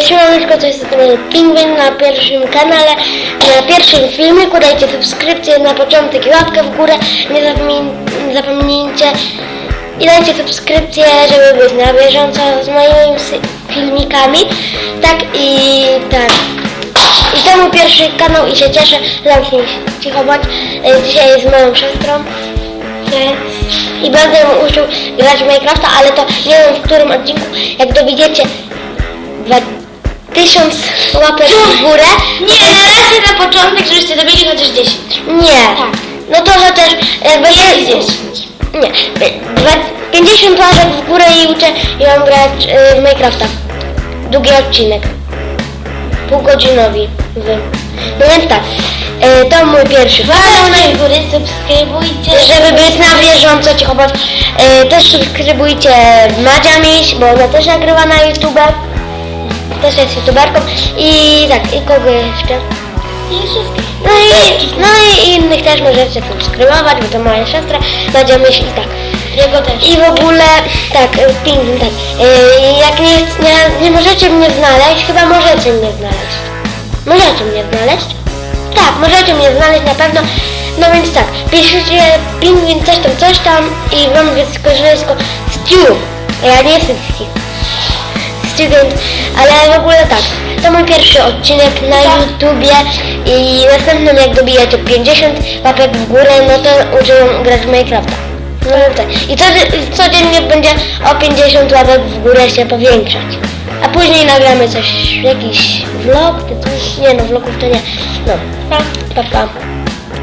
Siemaneczko, to jest Pingwin na pierwszym kanale, na pierwszym filmiku. Dajcie subskrypcję na początek i łapkę w górę, nie zapomnijcie i dajcie subskrypcję, żeby być na bieżąco z moimi filmikami. I to mój pierwszy kanał i się cieszę. Zamknij się, cicho bądź. Dzisiaj jest z moją siostrą i będę ją uczył grać w Minecrafta, ale to nie wiem w którym odcinku. Jak dowiedziecie 1000 łapek w górę. Nie, na razie na początek, żebyście dobili chociaż 10. Nie. Tak. No to, że też będzie 10. Nie. 50 łapek w górę i uczę ją grać w Minecrafta. Długi odcinek. Półgodzinowy. No więc tak. To mój pierwszy kanał. Na góry subskrybujcie. Żeby być na bieżąco, cicho bądź. Też subskrybujcie Madzia Miś, bo ona też nagrywa na YouTube. Też jest youtuberką. I tak, i kogo jeszcze? I wszystkich. No i innych też możecie subskrybować, bo to moja siostra, Madzia Myśl i tak. Jego też. I w ogóle, tak, Pingwin, tak. Jak nie możecie mnie znaleźć, chyba możecie mnie znaleźć. Możecie mnie znaleźć? Tak, możecie mnie znaleźć na pewno. No więc tak, piszecie Pingwin coś tam i wam wyskoczysko Stu. Ja nie jestem student, ale w ogóle tak. To mój pierwszy odcinek na YouTubie i następnym jak dobijacie 50 łapek w górę, no to uczę ją grać w Minecrafta. No tak. I codziennie będzie o 50 łapek w górę się powiększać. A później nagramy coś, jakiś vlog, czy coś. Nie no, vlogów to nie. No, pa.